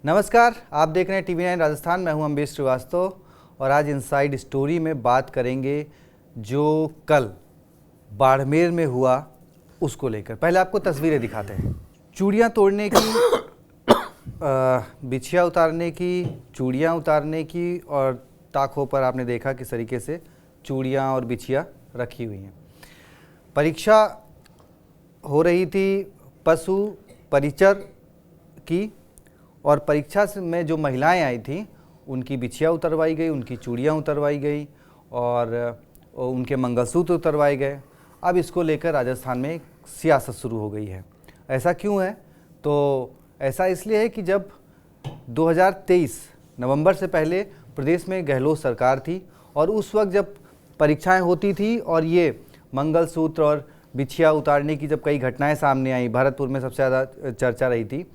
नमस्कार, आप देख रहे हैं TV9 राजस्थान। मैं हूं अम्बेश श्रीवास्तव और आज इनसाइड स्टोरी में बात करेंगे जो कल बाड़मेर में हुआ उसको लेकर। पहले आपको तस्वीरें दिखाते हैं। चूड़ियाँ तोड़ने की, बिछिया उतारने की, चूड़ियाँ उतारने की और ताकों पर आपने देखा किस तरीके से चूड़ियाँ और बिछिया रखी हुई हैं। परीक्षा हो रही थी पशु परिचर की और परीक्षा में जो महिलाएं आई थीं उनकी बिछिया उतरवाई गई, उनकी चूड़ियाँ उतरवाई गई और उनके मंगलसूत्र उतरवाए गए। अब इसको लेकर राजस्थान में सियासत शुरू हो गई है। ऐसा क्यों है? तो ऐसा इसलिए है कि जब 2023 नवंबर से पहले प्रदेश में गहलोत सरकार थी और उस वक्त जब परीक्षाएं होती थी और ये मंगलसूत्र और बिछिया उतारने की जब कई घटनाएं सामने आई, भरतपुर में सबसे ज़्यादा चर्चा रही थी,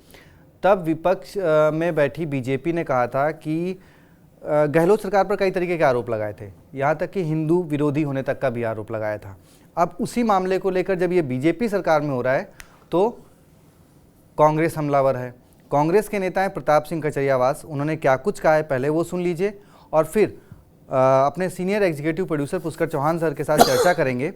तब विपक्ष में बैठी बीजेपी ने कहा था कि गहलोत सरकार पर कई तरीके के आरोप लगाए थे, यहाँ तक कि हिंदू विरोधी होने तक का भी आरोप लगाया था। अब उसी मामले को लेकर जब ये बीजेपी सरकार में हो रहा है तो कांग्रेस हमलावर है। कांग्रेस के नेता हैं प्रताप सिंह कचरियावास। उन्होंने क्या कुछ कहा है पहले वो सुन लीजिए और फिर अपने senior executive producer Pushkar Chauhan sir के साथ चर्चा करेंगे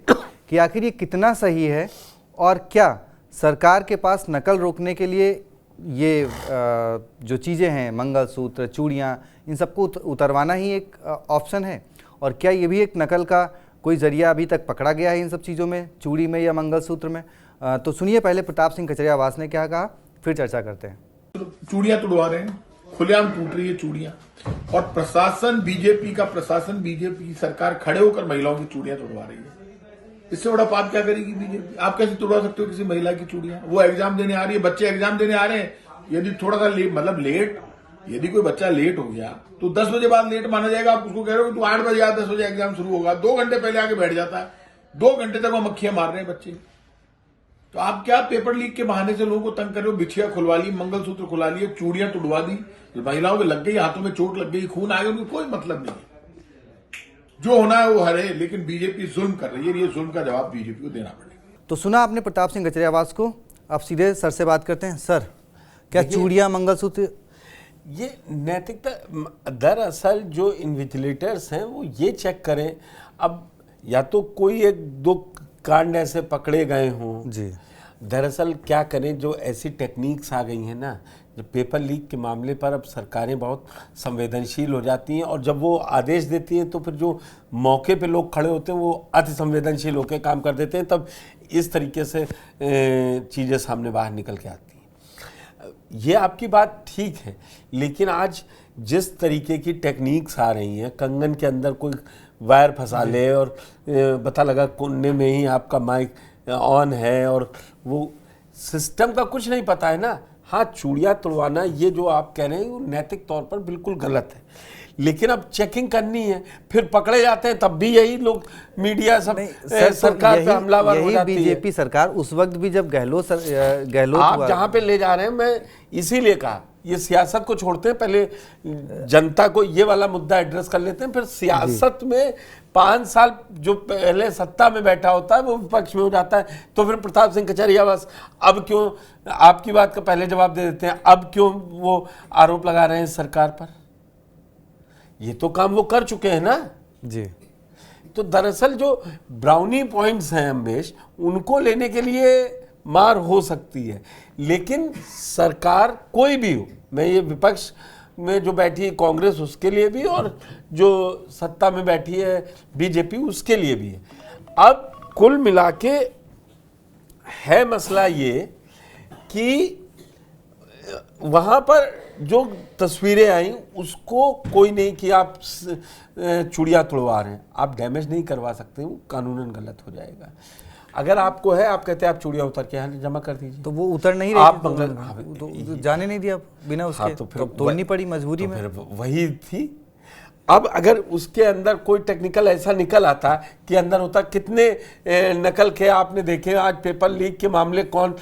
कि आखिर ये कितना सही है और क्या सरकार के पास नकल रोकने के लिए ये जो चीज़ें हैं, मंगलसूत्र, चूड़ियाँ, इन सबको उतरवाना ही एक ऑप्शन है और क्या ये भी एक नकल का कोई जरिया अभी तक पकड़ा गया है इन सब चीज़ों में, चूड़ी में या मंगलसूत्र में। तो सुनिए पहले प्रताप सिंह कचरियावास ने क्या कहा, फिर चर्चा करते हैं। चूड़ियां तुड़वा रहे हैं, खुलेआम टूट रही है चूड़ियां और प्रशासन, बीजेपी का प्रशासन, बीजेपी की सरकार खड़े होकर महिलाओं की चूड़ियां तुड़वा रही है। इससे बड़ा पाप क्या करेगी बीजेपी? आप कैसे तुड़वा सकते हो किसी महिला की चूड़ियां? वो एग्जाम देने आ रही है, बच्चे एग्जाम देने आ रहे हैं। यदि थोड़ा सा लेट, यदि कोई बच्चा लेट हो गया तो 10 बजे बाद लेट माना जाएगा। आप उसको कह रहे हो कि तू 8 बजे आ, 10 बजे एग्जाम शुरू होगा, 2 घंटे पहले आके बैठ जाता है, 2 घंटे तक वो मक्खियां मार रहे हैं बच्चे। तो आप क्या पेपर लीक के बहाने से लोगों को तंग कर रहे हो? बिछिया खुलवा ली, मंगलसूत्र खुला लिए, चूड़ियां तुड़वा दी, महिलाओं के लग गई, हाथों में चोट लग गई, खून आ गया, उनको कोई मतलब नहीं है। जो होना है वो हरे, लेकिन बीजेपी जुल्म कर रही है। ये जुल्म का जवाब बीजेपी को देना पड़ेगा। तो सुना आपने प्रताप सिंह कचरियावास को। आप सीधे सर से बात करते हैं। सर, क्या चूड़ियाँ, मंगलसूत्र ये नैतिकता? दरअसल जो इन्विजिलेटर्स हैं वो ये चेक करें, अब या तो कोई एक दो कांड ऐसे पकड़े गए हों जी। दरअसल क्या करें, जो ऐसी टेक्निक्स आ गई हैं ना, जो पेपर लीक के मामले पर अब सरकारें बहुत संवेदनशील हो जाती हैं और जब वो आदेश देती हैं तो फिर जो मौके पे लोग खड़े होते हैं वो अति संवेदनशील होकर काम कर देते हैं, तब इस तरीके से चीज़ें सामने बाहर निकल के आती हैं। ये आपकी बात ठीक है, लेकिन आज जिस तरीके की टेक्निक्स आ रही हैं, कंगन के अंदर कोई वायर फंसा ले और पता लगा कोने में ही आपका माइक ऑन है और वो सिस्टम का कुछ नहीं पता है ना। हाँ, चूड़ियाँ तुड़वाना ये जो आप कह रहे हैं वो नैतिक तौर पर बिल्कुल गलत है, लेकिन अब चेकिंग करनी है, फिर पकड़े जाते हैं तब भी यही लोग मीडिया सब सरकार पे हमलावर हो जाती है। बीजेपी सरकार उस वक्त भी जब गहलोत आप जहाँ पे ले जा रहे हैं, मैं इसीलिए कहा ये सियासत को छोड़ते हैं, पहले जनता को ये वाला मुद्दा एड्रेस कर लेते हैं, फिर सियासत में 5 साल जो पहले सत्ता में बैठा होता है वो विपक्ष में हो जाता है। तो फिर प्रताप सिंह कचरियावास अब क्यों, आपकी बात का पहले जवाब दे देते हैं, अब क्यों वो आरोप लगा रहे हैं सरकार पर? ये तो काम वो कर चुके हैं ना जी। तो दरअसल जो ब्राउनी पॉइंट्स हैं अम्बेश, उनको लेने के लिए मार हो सकती है, लेकिन सरकार कोई भी हो, मैं ये विपक्ष में जो बैठी है कांग्रेस उसके लिए भी और जो सत्ता में बैठी है बीजेपी उसके लिए भी है। अब कुल मिला के है मसला ये कि वहाँ पर जो तस्वीरें आई उसको कोई नहीं कि आप चूड़ियाँ तुड़वा रहे हैं, आप डैमेज नहीं करवा सकते, वो कानूनन गलत हो जाएगा। अगर आपको है, आप कहते हैं आप चूड़ियाँ उतर के यहाँ जमा कर दीजिए, तो वो उतर नहीं रही, आप तो जाने नहीं दिया बिना उसके। हाँ, तो फिर तोड़नी पड़ी मजबूरी में, फिर वही थी। अब अगर उसके अंदर कोई टेक्निकल ऐसा निकल आता कि अंदर होता, कितने नकल के आपने देखे आज पेपर लीक के मामले, कौन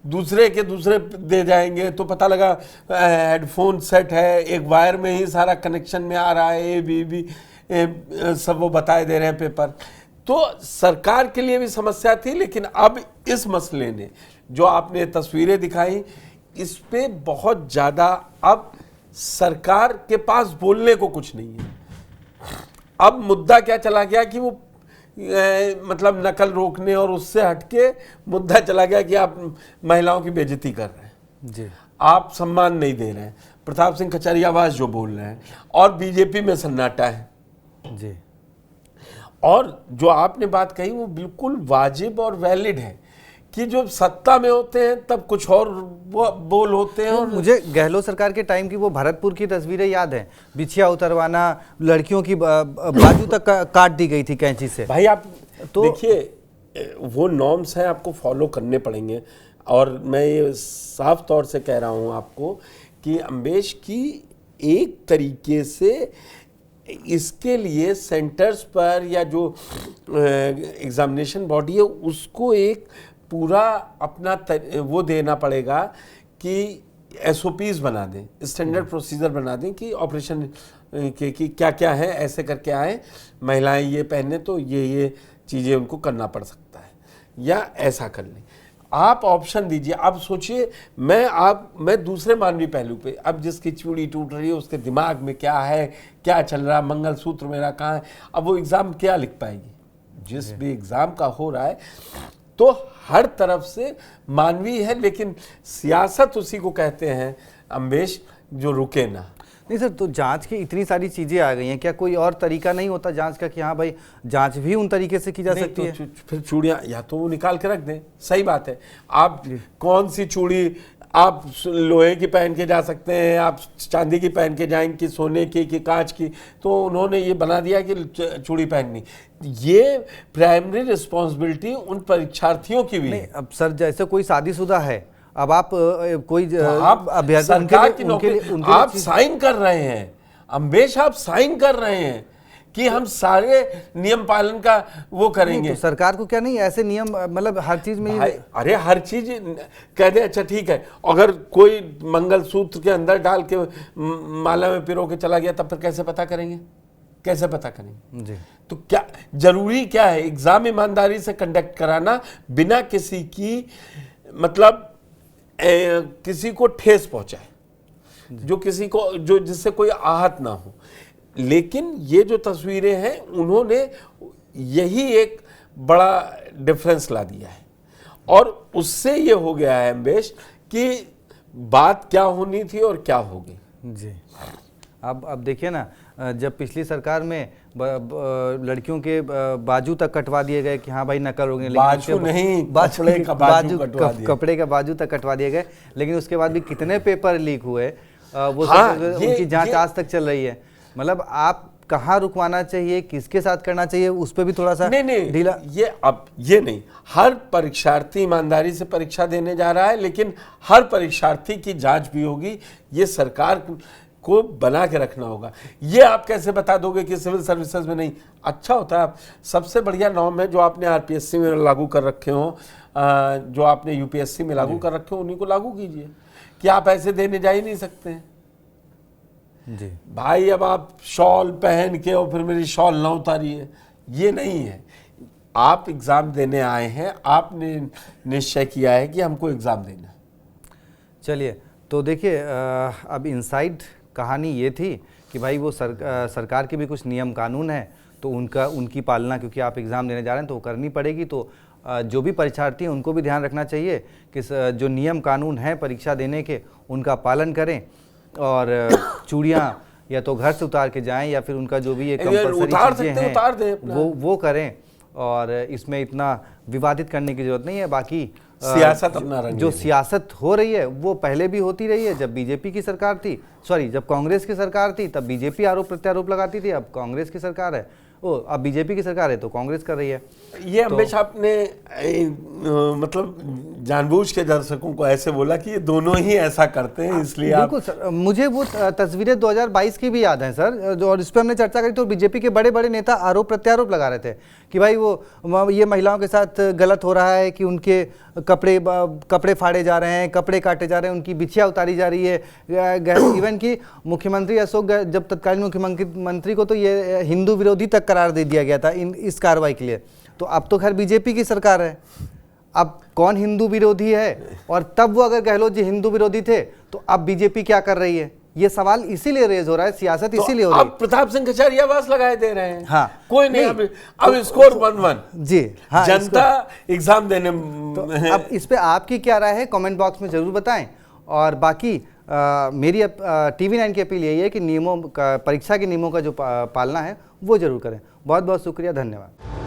दूसरे के दूसरे दे जाएंगे तो पता लगा हेडफोन सेट है, एक वायर में ही सारा कनेक्शन में आ रहा है, भी सब वो बताए दे रहे हैं पेपर। तो सरकार के लिए भी समस्या थी, लेकिन अब इस मसले ने जो आपने तस्वीरें दिखाई, इस पे बहुत ज्यादा अब सरकार के पास बोलने को कुछ नहीं है। अब मुद्दा क्या चला गया कि वो मतलब नकल रोकने और उससे हटके मुद्दा चला गया कि आप महिलाओं की बेइज्जती कर रहे हैं जी, आप सम्मान नहीं दे रहे हैं, प्रताप सिंह कचरियावास जो बोल रहे हैं, और बीजेपी में सन्नाटा है। जी, और जो आपने बात कही वो बिल्कुल वाजिब और वैलिड है कि जो सत्ता में होते हैं तब कुछ और वो बोल होते हैं। और मुझे गहलोत सरकार के टाइम की वो भरतपुर की तस्वीरें याद हैं, बिछिया उतरवाना, लड़कियों की बाजू तक काट दी गई थी कैंची से। भाई आप तो देखिए वो नॉर्म्स हैं, आपको फॉलो करने पड़ेंगे। और मैं ये साफ तौर से कह रहा हूँ आपको कि अम्बेश की एक तरीके से इसके लिए सेंटर्स पर या जो एग्जामिनेशन बॉडी है उसको एक पूरा अपना वो देना पड़ेगा कि SOPs बना दें, स्टैंडर्ड प्रोसीजर बना दें कि ऑपरेशन के कि क्या क्या है, ऐसे करके आए महिलाएं ये पहने तो ये चीज़ें उनको करना पड़ सकता है, या ऐसा कर लें। आप ऑप्शन दीजिए। अब सोचिए मैं दूसरे मानवीय पहलू पे, अब जिसकी चूड़ी टूट रही है उसके दिमाग में क्या है, क्या चल रहा है, मंगलसूत्र मेरा कहाँ है, अब वो एग्ज़ाम क्या लिख पाएगी? जिस भी एग्ज़ाम का हो रहा है तो हर तरफ से मानवीय है, लेकिन सियासत उसी को कहते हैं अम्बेश जो रुके ना। नहीं सर, तो जांच की इतनी सारी चीजें आ गई हैं, क्या कोई और तरीका नहीं होता जांच का कि हाँ भाई जांच भी उन तरीके से की जा सकती है? फिर चूड़ियाँ या तो वो निकाल के रख दें, सही बात है। आप कौन सी चूड़ी आप लोहे की पहन के जा सकते हैं, आप चांदी की पहन के जाएंगे कि सोने की कि कांच की, तो उन्होंने ये बना दिया कि चूड़ी पहननी। ये प्राइमरी रिस्पॉन्सिबिलिटी उन परीक्षार्थियों की भी नहीं, अब सर जैसे कोई शादीशुदा है, अब आप कोई आप अभ्यर्थी सरकार की नौकरी आप चीज़- साइन कर रहे हैं अम्बेश, आप साइन कर रहे हैं कि हम सारे नियम पालन का वो करेंगे। तो सरकार को क्या नहीं ऐसे नियम, मतलब हर चीज में अरे हर चीज कह दे, अच्छा ठीक है, अगर कोई मंगलसूत्र के अंदर डाल के माला में पिरो के चला गया तब फिर कैसे पता करेंगे? कैसे पता करेंगे जी? तो क्या जरूरी क्या है? एग्जाम ईमानदारी से कंडक्ट कराना, बिना किसी की मतलब किसी को ठेस पहुंचाए, जो किसी को जो जिससे कोई आहत ना हो। लेकिन ये जो तस्वीरें हैं उन्होंने यही एक बड़ा डिफरेंस ला दिया है, और उससे ये हो गया है अम्बेश कि बात क्या होनी थी और क्या हो गई। जी, अब देखिए ना, जब पिछली सरकार में लड़कियों के बाजू तक कटवा दिए गए कि हाँ भाई नकल हो गए, बाजू नहीं, कपड़े का बाजू कटवा दिया। कपड़े का बाजू तक कटवा दिए गए, लेकिन उसके बाद भी कितने पेपर लीक हुए, वो हाँ, उनकी जांच आज तक चल रही है। मतलब आप कहाँ रुकवाना चाहिए, किसके साथ करना चाहिए, उस पर भी थोड़ा सा नहीं ढीला। ये नहीं, हर परीक्षार्थी ईमानदारी से परीक्षा देने जा रहा है, लेकिन हर परीक्षार्थी की जांच भी होगी। ये सरकार को बना के रखना होगा। ये आप कैसे बता दोगे कि सिविल सर्विसेज में नहीं? अच्छा होता है, आप सबसे बढ़िया नॉर्म है जो आपने RPSC में लागू कर रखे हो, जो आपने UPSC में लागू कर रखे हो, उन्हीं को लागू कीजिए कि आप ऐसे देने जा ही नहीं सकते हैं। जी भाई अब आप शॉल पहन के और फिर मेरी शॉल ना उतारिए, ये नहीं है। आप एग्जाम देने आए हैं, आपने निश्चय किया है कि हमको एग्जाम देना। चलिए, तो देखिए अब इनसाइड कहानी ये थी कि भाई वो सरकार के भी कुछ नियम कानून है, तो उनकी पालना, क्योंकि आप एग्ज़ाम देने जा रहे हैं तो वो करनी पड़ेगी। तो जो भी परीक्षार्थी हैं उनको भी ध्यान रखना चाहिए कि जो नियम कानून हैं परीक्षा देने के, उनका पालन करें, और चूड़ियाँ या तो घर से उतार के जाएं या फिर उनका जो भी ये कंपल्सरी चीज़ें हैं वो करें, और इसमें इतना विवादित करने की जरूरत नहीं है। बाकी सियासत अपना रंग जो सियासत हो रही है वो पहले भी होती रही है। जब बीजेपी की सरकार थी, जब कांग्रेस की सरकार थी तब बीजेपी आरोप प्रत्यारोप लगाती थी। अब कांग्रेस की सरकार है, अब बीजेपी की सरकार है तो कांग्रेस कर रही है। ये हमेशा आपने मतलब जानबूझ के दर्शकों को ऐसे बोला कि ये दोनों ही ऐसा करते हैं, इसलिए बिल्कुल सर, मुझे वो तस्वीरें 2022 की भी याद हैं सर, और इस पर हमने चर्चा करी तो बीजेपी के बड़े बड़े नेता आरोप प्रत्यारोप लगा रहे थे कि भाई वो ये महिलाओं के साथ गलत हो रहा है, कि उनके कपड़े फाड़े जा रहे हैं, कपड़े काटे जा रहे हैं, उनकी बिछिया उतारी जा रही है। इवन की मुख्यमंत्री अशोक, जब तत्कालीन मुख्यमंत्री को तो ये हिंदू विरोधी तक करार दे दिया गया था इस कार्रवाई के लिए। तो अब तो खैर बीजेपी की सरकार है, अब कौन हिंदू विरोधी है, और तब वो अगर गहलोत जी हिंदू विरोधी थे तो अब बीजेपी क्या कर रही है, ये सवाल इसीलिए रेज हो रहा है, सियासत इसीलिए हो रही अब प्रताप सिंह कचहरिया आवाज लगाए दे रहे हैं। हाँ। कोई नहीं, अब स्कोर 1-1 जी। हाँ, जनता एग्जाम देने तो अब इस पे आपकी क्या राय है कमेंट बॉक्स में जरूर बताएं। और बाकी मेरी TV9 की अपील यही है कि नियमों का, परीक्षा के नियमों का जो पालना है वो जरूर करें। बहुत बहुत शुक्रिया, धन्यवाद।